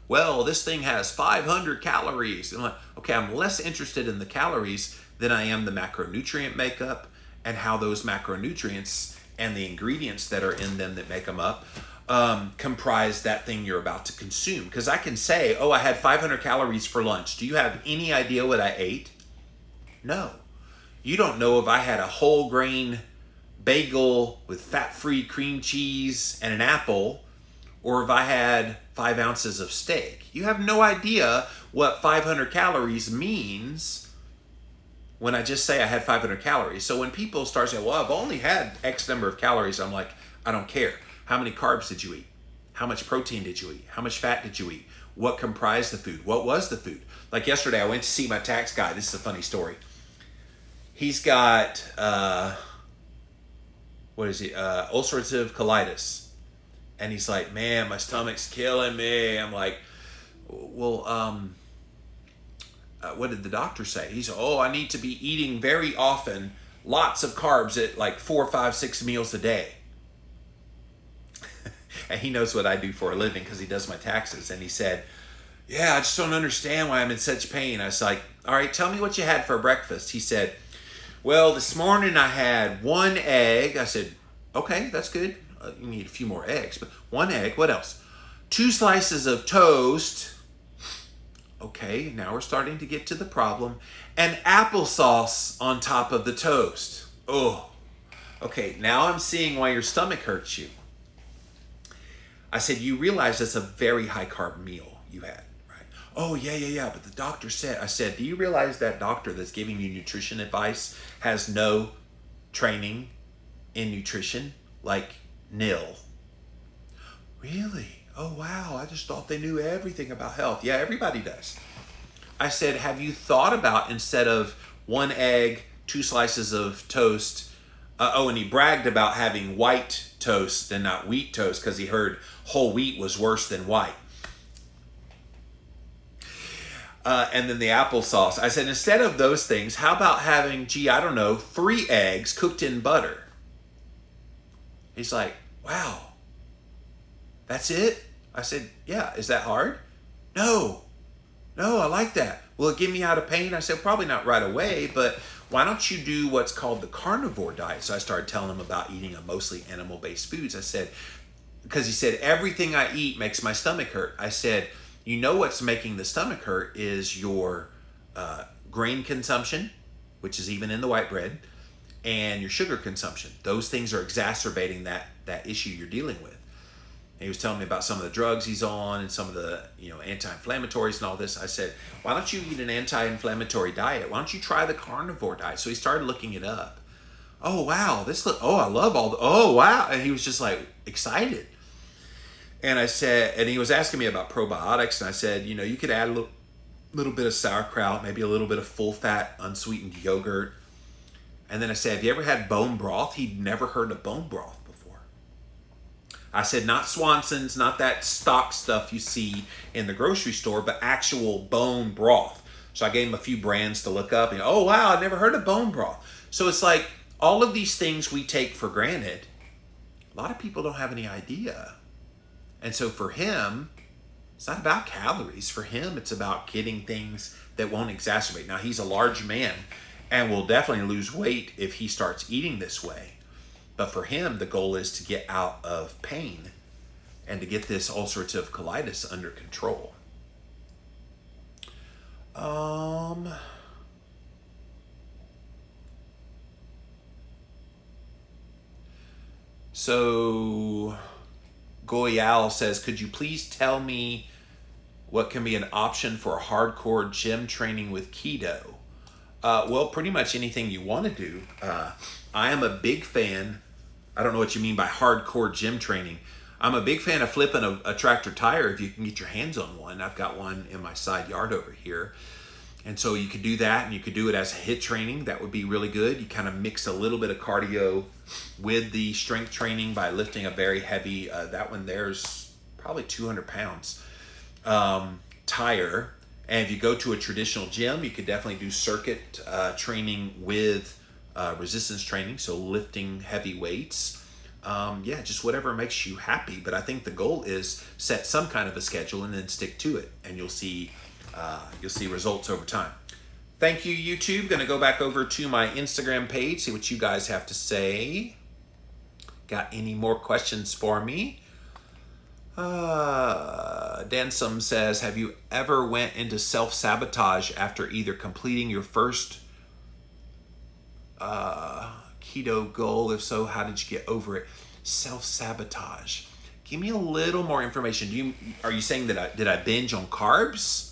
Speaker 1: Well, this thing has 500 calories. And I'm like, okay, I'm less interested in the calories than I am the macronutrient makeup and how those macronutrients and the ingredients that are in them that make them up comprise that thing you're about to consume. Because I can say, oh, I had 500 calories for lunch. Do you have any idea what I ate? No. You don't know if I had a whole grain bagel with fat-free cream cheese and an apple, or if I had 5 ounces of steak. You have no idea what 500 calories means when I just say I had 500 calories. So when people start saying, well, I've only had X number of calories, I'm like, I don't care. How many carbs did you eat? How much protein did you eat? How much fat did you eat? What comprised the food? What was the food? Like yesterday, I went to see my tax guy. This is a funny story. He's got, ulcerative colitis. And he's like, man, my stomach's killing me. I'm like, well, what did the doctor say? He said, oh, I need to be eating very often, lots of carbs at like 4, 5, 6 meals a day. And he knows what I do for a living because he does my taxes. And he said, yeah, I just don't understand why I'm in such pain. I was like, all right, tell me what you had for breakfast. He said, well, this morning I had 1 egg. I said, okay, that's good. You need a few more eggs, but 1 egg. What else? 2 slices of toast. Okay, now we're starting to get to the problem. And applesauce on top of the toast. Oh, okay, now I'm seeing why your stomach hurts you. I said, you realize that's a very high carb meal you had, right? Oh, yeah, but the doctor said, I said, do you realize that doctor that's giving you nutrition advice has no training in nutrition? Like, nil. Really? Oh, wow, I just thought they knew everything about health. Yeah, everybody does. I said, have you thought about, instead of 1 egg, 2 slices of toast, and he bragged about having white toast and not wheat toast because he heard whole wheat was worse than white. And then the applesauce. I said, instead of those things, how about having, 3 eggs cooked in butter? He's like, wow. That's it? I said, yeah. Is that hard? No, I like that. Will it get me out of pain? I said, probably not right away, but why don't you do what's called the carnivore diet? So I started telling him about eating a mostly animal-based foods. I said, because he said, everything I eat makes my stomach hurt. I said, you know what's making the stomach hurt is your grain consumption, which is even in the white bread, and your sugar consumption. Those things are exacerbating that issue you're dealing with. And he was telling me about some of the drugs he's on and some of the anti-inflammatories and all this. I said, why don't you eat an anti-inflammatory diet? Why don't you try the carnivore diet? So he started looking it up. Oh, wow. I love oh, wow. And he was just like excited. And I said, and he was asking me about probiotics. And I said, you could add a little bit of sauerkraut, maybe a little bit of full-fat, unsweetened yogurt. And then I said, have you ever had bone broth? He'd never heard of bone broth before. I said, not Swanson's, not that stock stuff you see in the grocery store, but actual bone broth. So I gave him a few brands to look up. And, oh, wow, I've never heard of bone broth. So it's like all of these things we take for granted, a lot of people don't have any idea. And so for him, it's not about calories. For him, it's about getting things that won't exacerbate. Now, he's a large man and will definitely lose weight if he starts eating this way. But for him, the goal is to get out of pain and to get this ulcerative colitis under control. So Goyal says, could you please tell me what can be an option for hardcore gym training with keto? Well, pretty much anything you want to do. I am a big fan I don't know what you mean by hardcore gym training. I'm a big fan of flipping a tractor tire if you can get your hands on one. I've got one in my side yard over here. And so you could do that, and you could do it as a HIIT training. That would be really good. You kind of mix a little bit of cardio with the strength training by lifting a very heavy, that one there's probably 200 pounds, tire. And if you go to a traditional gym, you could definitely do circuit training with resistance training, so lifting heavy weights. Yeah, just whatever makes you happy. But I think the goal is set some kind of a schedule and then stick to it, and you'll see results over time. Thank you, YouTube. Gonna go back over to my Instagram page, see what you guys have to say. Got any more questions for me? Dansum says, have you ever went into self-sabotage after either completing your first keto goal? If so, how did you get over it? Self-sabotage. Give me a little more information. Are you saying that did I binge on carbs?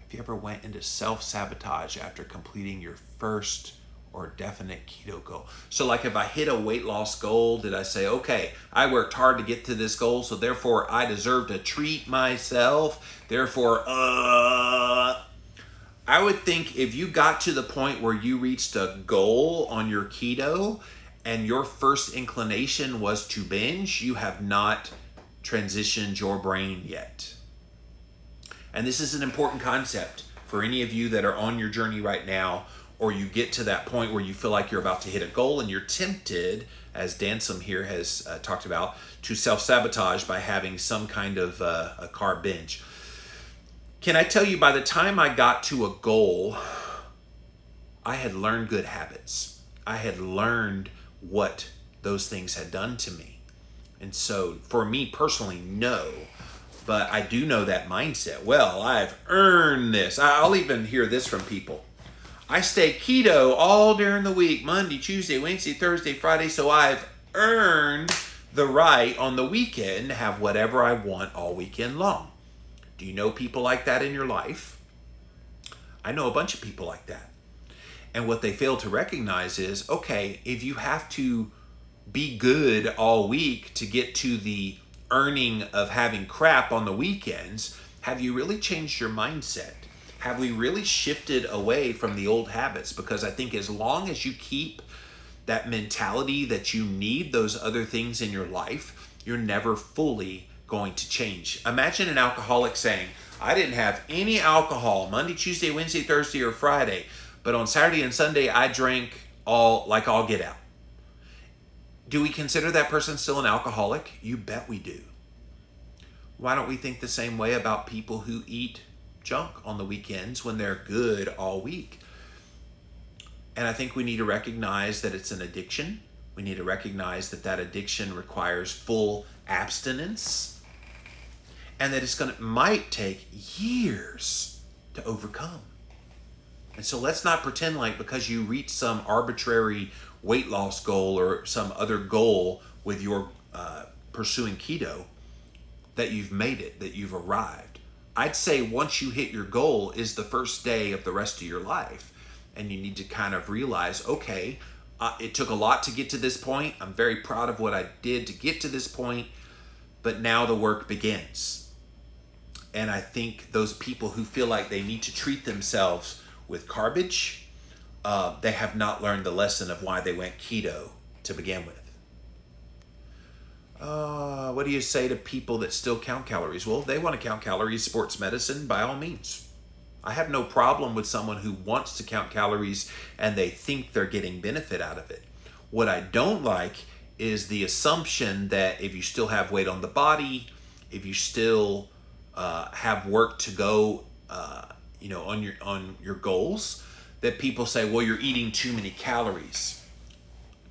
Speaker 1: Have you ever went into self-sabotage after completing your first or definite keto goal? So like if I hit a weight loss goal, did I say, okay, I worked hard to get to this goal, so therefore I deserve to treat myself. Therefore, I would think if you got to the point where you reached a goal on your keto and your first inclination was to binge, you have not transitioned your brain yet. And this is an important concept for any of you that are on your journey right now, or you get to that point where you feel like you're about to hit a goal and you're tempted, as Dansum here has talked about, to self-sabotage by having some kind of a carb binge. Can I tell you, by the time I got to a goal, I had learned good habits. I had learned what those things had done to me. And so for me personally, no. But I do know that mindset. Well, I've earned this. I'll even hear this from people. I stay keto all during the week, Monday, Tuesday, Wednesday, Thursday, Friday, so I've earned the right on the weekend to have whatever I want all weekend long. Do you know people like that in your life? I know a bunch of people like that. And what they fail to recognize is, okay, if you have to be good all week to get to the earning of having crap on the weekends, have you really changed your mindset? Have we really shifted away from the old habits? Because I think as long as you keep that mentality that you need those other things in your life, you're never fully going to change. Imagine an alcoholic saying, I didn't have any alcohol Monday, Tuesday, Wednesday, Thursday, or Friday, but on Saturday and Sunday I drank all get out. Do we consider that person still an alcoholic? You bet we do. Why don't we think the same way about people who eat junk on the weekends when they're good all week? And I think we need to recognize that it's an addiction. We need to recognize that that addiction requires full abstinence, and that might take years to overcome. And so let's not pretend like because you reach some arbitrary weight loss goal or some other goal with your pursuing keto that you've made it, that you've arrived. I'd say once you hit your goal is the first day of the rest of your life. And you need to kind of realize, okay, it took a lot to get to this point. I'm very proud of what I did to get to this point, but now the work begins. And I think those people who feel like they need to treat themselves with garbage, they have not learned the lesson of why they went keto to begin with. What do you say to people that still count calories? Well, if they want to count calories, sports medicine, by all means. I have no problem with someone who wants to count calories and they think they're getting benefit out of it. What I don't like is the assumption that if you still have weight on the body, if you still have work to go, on your goals, that people say, well, you're eating too many calories.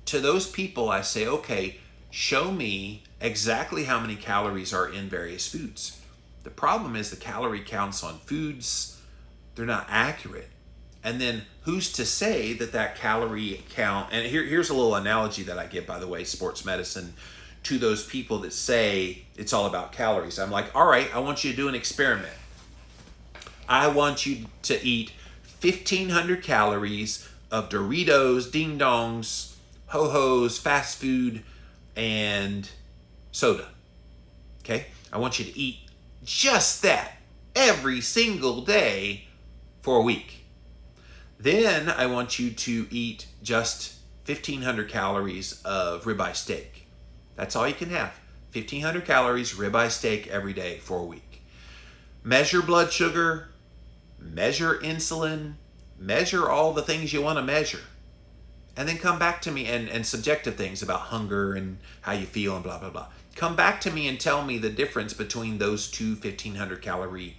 Speaker 1: To those people, I say, okay, show me exactly how many calories are in various foods. The problem is the calorie counts on foods, they're not accurate. And then who's to say that calorie count, and here's a little analogy that I give, by the way, sports medicine, to those people that say it's all about calories. I'm like, all right, I want you to do an experiment. I want you to eat 1,500 calories of Doritos, Ding Dongs, Ho-Hos, fast food and soda. Okay? I want you to eat just that every single day for a week. Then I want you to eat just 1,500 calories of ribeye steak. That's all you can have. 1,500 calories ribeye steak every day for a week. Measure blood sugar, measure insulin, measure all the things you want to measure. And then come back to me and subjective things about hunger and how you feel and blah, blah, blah. Come back to me and tell me the difference between those two 1,500 calorie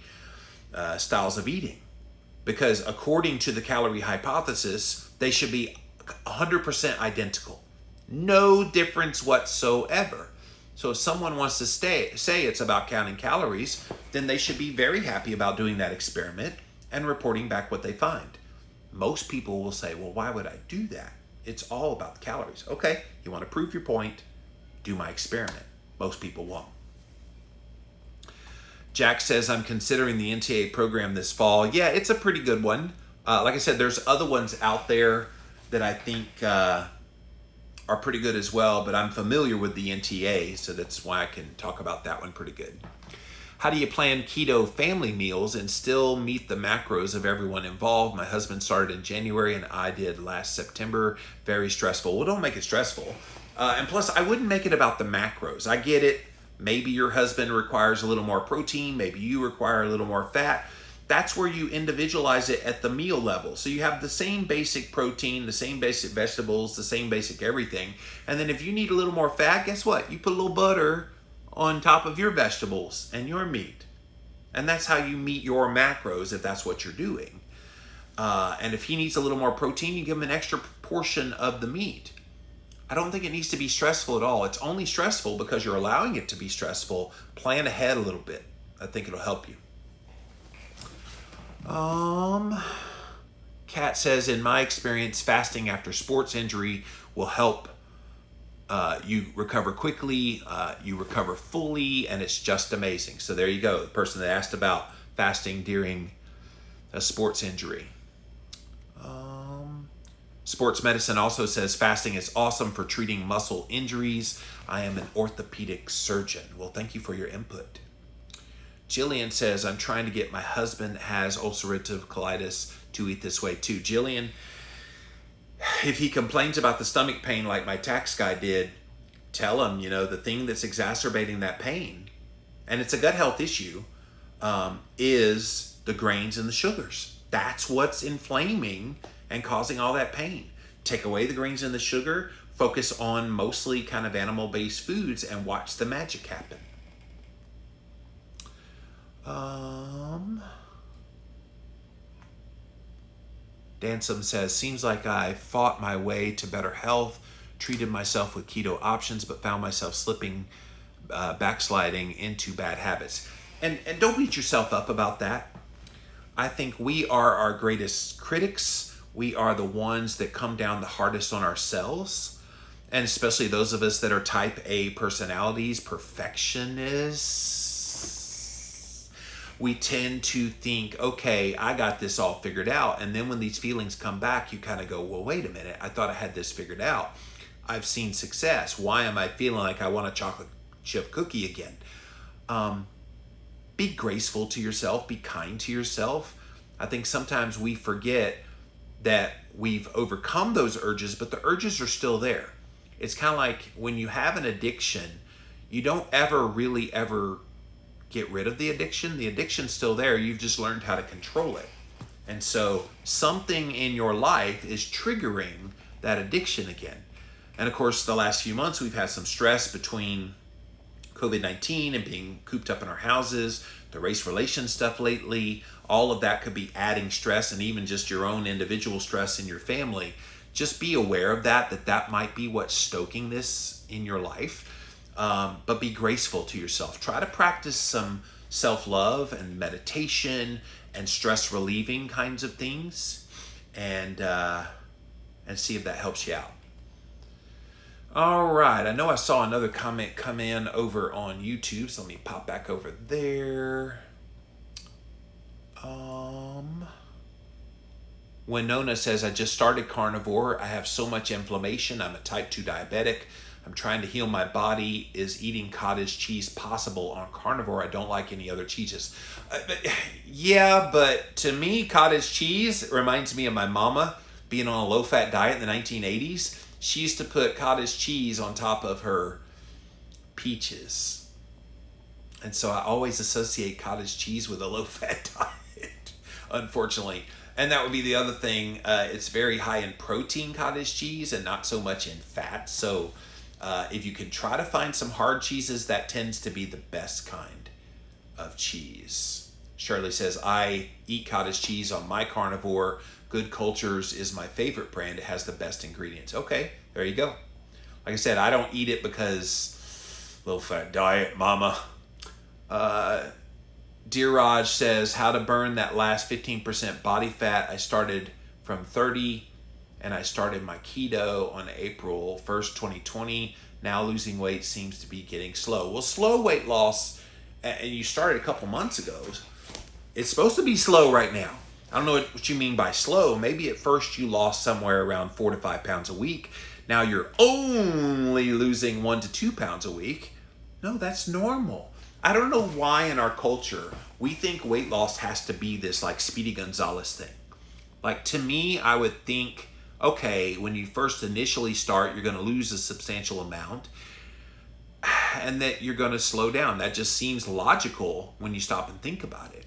Speaker 1: styles of eating. Because according to the calorie hypothesis, they should be 100% identical. No difference whatsoever. So if someone wants to say it's about counting calories, then they should be very happy about doing that experiment and reporting back what they find. Most people will say, well, why would I do that? It's all about the calories. Okay, you want to prove your point, do my experiment. Most people won't. Jack says, I'm considering the NTA program this fall. Yeah, it's a pretty good one. Like I said, there's other ones out there that I think are pretty good as well, but I'm familiar with the NTA, so that's why I can talk about that one pretty good. How do you plan keto family meals and still meet the macros of everyone involved? My husband started in January and I did last September. Very stressful. Well, don't make it stressful. And plus, I wouldn't make it about the macros. I get it. Maybe your husband requires a little more protein. Maybe you require a little more fat. That's where you individualize it at the meal level. So you have the same basic protein, the same basic vegetables, the same basic everything. And then if you need a little more fat, guess what? You put a little butter on top of your vegetables and your meat. And that's how you meet your macros if that's what you're doing. And if he needs a little more protein, you give him an extra portion of the meat. I don't think it needs to be stressful at all. It's only stressful because you're allowing it to be stressful. Plan ahead a little bit. I think it'll help you. Kat says, in my experience, fasting after sports injury will help you recover quickly, you recover fully, and it's just amazing. So there you go. The person that asked about fasting during a sports injury. Sports medicine also says fasting is awesome for treating muscle injuries. I am an orthopedic surgeon. Well, thank you for your input. Jillian says, I'm trying to get my husband has ulcerative colitis to eat this way too. Jillian, if he complains about the stomach pain like my tax guy did, tell him, the thing that's exacerbating that pain, and it's a gut health issue, is the grains and the sugars. That's what's inflaming and causing all that pain. Take away the grains and the sugar, focus on mostly kind of animal-based foods, and watch the magic happen. Dansum says, seems like I fought my way to better health, treated myself with keto options, but found myself slipping, backsliding into bad habits. And don't beat yourself up about that. I think we are our greatest critics. We are the ones that come down the hardest on ourselves. And especially those of us that are type A personalities, perfectionists. We tend to think, okay, I got this all figured out. And then when these feelings come back, you kind of go, well, wait a minute. I thought I had this figured out. I've seen success. Why am I feeling like I want a chocolate chip cookie again? Be graceful to yourself. Be kind to yourself. I think sometimes we forget that we've overcome those urges, but the urges are still there. It's kind of like when you have an addiction, you don't ever get rid of the addiction. The addiction's still there. You've just learned how to control it. And so something in your life is triggering that addiction again. And of course, the last few months, we've had some stress between COVID-19 and being cooped up in our houses, the race relations stuff lately. All of that could be adding stress, and even just your own individual stress in your family. Just be aware of that might be what's stoking this in your life. But be graceful to yourself. Try to practice some self-love and meditation and stress relieving kinds of things, and see if that helps you out. All right, I know I saw another comment come in over on YouTube, so let me pop back over there. Winona says, I just started carnivore. I have so much inflammation. I'm a type 2 diabetic. I'm trying to heal my body. Is eating cottage cheese possible on carnivore? I don't like any other cheeses. Yeah, but to me, cottage cheese reminds me of my mama being on a low-fat diet in the 1980s. She used to put cottage cheese on top of her peaches. And so I always associate cottage cheese with a low-fat diet, unfortunately. And that would be the other thing. It's very high in protein, cottage cheese, and not so much in fat. So if you can try to find some hard cheeses, that tends to be the best kind of cheese. Shirley says, I eat cottage cheese on my carnivore. Good Cultures is my favorite brand. It has the best ingredients. Okay, there you go. Like I said, I don't eat it because low-fat diet, mama. Dear Raj says, how to burn that last 15% body fat. I started from 30 and I started my keto on April 1st, 2020. Now losing weight seems to be getting slow. Well, slow weight loss, and you started a couple months ago, it's supposed to be slow right now. I don't know what you mean by slow. Maybe at first you lost somewhere around 4 to 5 pounds a week. Now you're only losing 1 to 2 pounds a week. No, that's normal. I don't know why in our culture we think weight loss has to be this like Speedy Gonzalez thing. Like, to me, I would think, okay, when you first initially start, you're going to lose a substantial amount and that you're going to slow down. That just seems logical when you stop and think about it.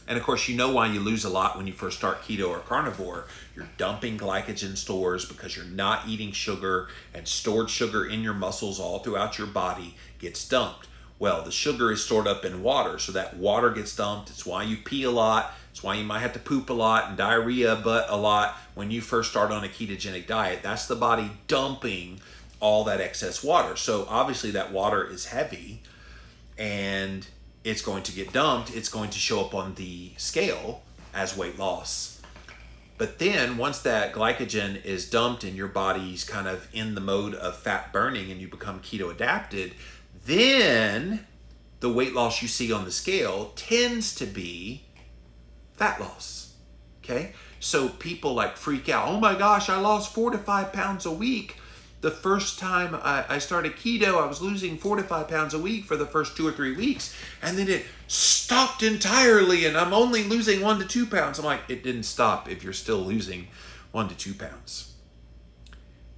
Speaker 1: And of course, you know why you lose a lot when you first start keto or carnivore. You're dumping glycogen stores because you're not eating sugar, and stored sugar in your muscles all throughout your body gets dumped. Well, the sugar is stored up in water, so that water gets dumped. It's why you pee a lot. It's why you might have to poop a lot and diarrhea but a lot when you first start on a ketogenic diet. That's the body dumping all that excess water. So obviously that water is heavy and it's going to get dumped. It's going to show up on the scale as weight loss. But then once that glycogen is dumped and your body's kind of in the mode of fat burning and you become keto adapted, then the weight loss you see on the scale tends to be fat loss. Okay? So people like freak out. Oh my gosh, I lost 4 to 5 pounds a week. The first time I started keto, I was losing 4 to 5 pounds a week for the first 2 or 3 weeks. And then it stopped entirely and I'm only losing 1 to 2 pounds. I'm like, it didn't stop if you're still losing 1 to 2 pounds.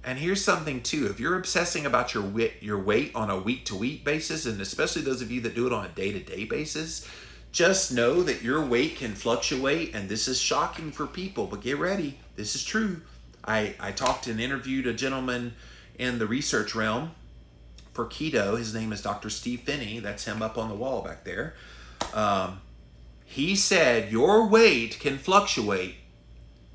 Speaker 1: And here's something too. If you're obsessing about your weight on a week-to-week basis, and especially those of you that do it on a day-to-day basis, just know that your weight can fluctuate, and this is shocking for people, but get ready. This is true. I talked and interviewed a gentleman in the research realm for keto. His name is Dr. Steve Finney. That's him up on the wall back there. He said your weight can fluctuate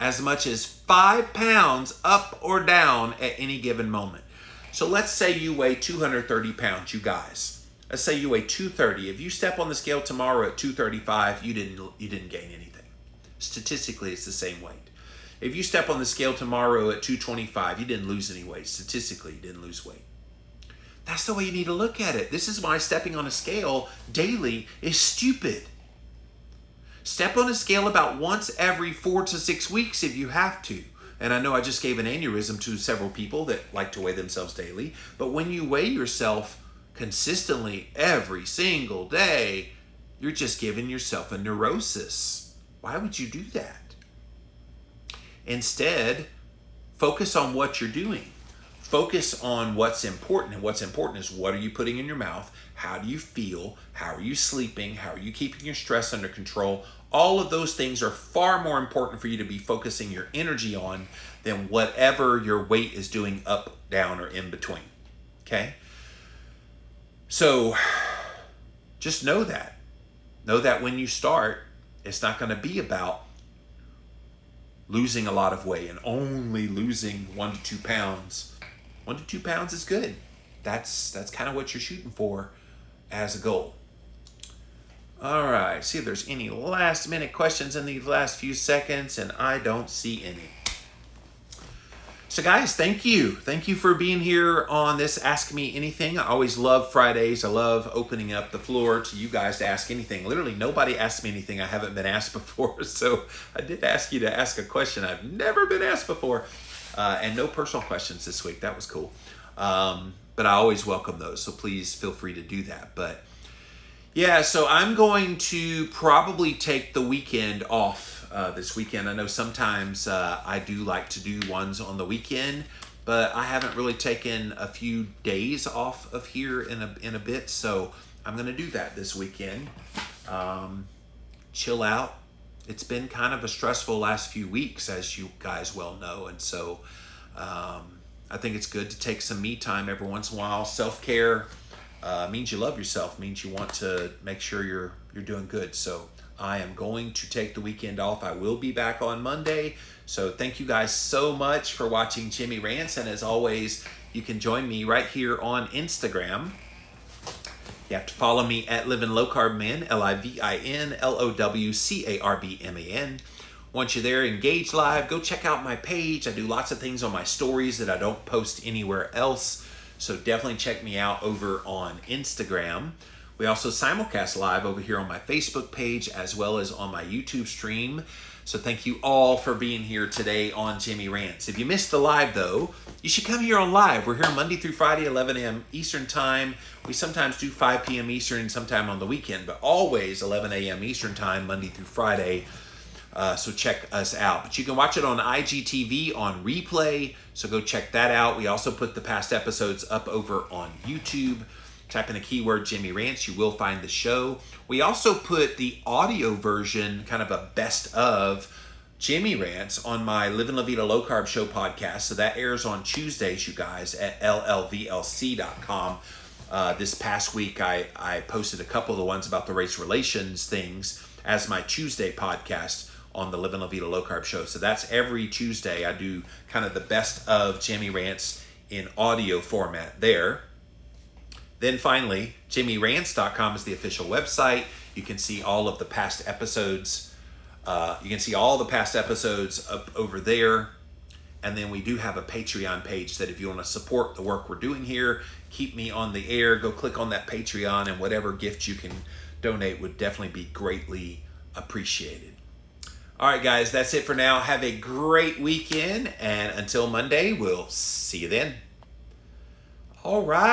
Speaker 1: as much as 5 pounds up or down at any given moment. So let's say you weigh 230 pounds, you guys. Let's say you weigh 230. If you step on the scale tomorrow at 235, you didn't gain anything. Statistically, it's the same weight. If you step on the scale tomorrow at 225, you didn't lose any weight. Statistically, you didn't lose weight. That's the way you need to look at it. This is why stepping on a scale daily is stupid. Step on a scale about once every 4 to 6 weeks if you have to. And I know I just gave an aneurysm to several people that like to weigh themselves daily. But when you weigh yourself consistently every single day, you're just giving yourself a neurosis. Why would you do that? Instead, focus on what you're doing. Focus on what's important. And what's important is, what are you putting in your mouth? How do you feel? How are you sleeping? How are you keeping your stress under control? All of those things are far more important for you to be focusing your energy on than whatever your weight is doing up, down, or in between. Okay? So just know that. Know that when you start, it's not going to be about losing a lot of weight and only losing 1 to 2 pounds. 1 to 2 pounds is good. That's kind of what you're shooting for as a goal. All right, see if there's any last minute questions in these last few seconds, and I don't see any. So guys, thank you. Thank you for being here on this Ask Me Anything. I always love Fridays. I love opening up the floor to you guys to ask anything. Literally nobody asked me anything I haven't been asked before. So I did ask you to ask a question I've never been asked before. And no personal questions this week. That was cool. But I always welcome those, so please feel free to do that. But yeah, so I'm going to probably take the weekend off this weekend. I know sometimes I do like to do ones on the weekend, but I haven't really taken a few days off of here in a bit, so I'm going to do that this weekend. Chill out. It's been kind of a stressful last few weeks, as you guys well know, and so I think it's good to take some me time every once in a while. Self-care means you love yourself, means you want to make sure you're doing good. So I am going to take the weekend off. I will be back on Monday. So thank you guys so much for watching Jimmy Rants. And as always, you can join me right here on Instagram. You have to follow me at Livin' Low Carb Man, LIVINLOWCARBMAN. Once you're there, engage live. Go check out my page. I do lots of things on my stories that I don't post anywhere else. So definitely check me out over on Instagram. We also simulcast live over here on my Facebook page as well as on my YouTube stream. So thank you all for being here today on Jimmy Rants. If you missed the live though, you should come here on live. We're here Monday through Friday, 11 a.m. Eastern time. We sometimes do 5 p.m. Eastern sometime on the weekend, but always 11 a.m. Eastern time, Monday through Friday. So check us out. But you can watch it on IGTV on replay, so go check that out. We also put the past episodes up over on YouTube. Type in the keyword Jimmy Rants, you will find the show. We also put the audio version, kind of a best of Jimmy Rants, on my Livin' La Vida Low Carb Show podcast. So that airs on Tuesdays, you guys, at llvlc.com. This past week, I posted a couple of the ones about the race relations things as my Tuesday podcast on the Livin' La Vida Low Carb Show. So that's every Tuesday. I do kind of the best of Jimmy Rants in audio format there. Then finally, jimmyrants.com is the official website. You can see all of the past episodes. You can see all the past episodes up over there. And then we do have a Patreon page that if you want to support the work we're doing here, keep me on the air, go click on that Patreon, and whatever gift you can donate would definitely be greatly appreciated. All right, guys, that's it for now. Have a great weekend, and until Monday, we'll see you then. All right.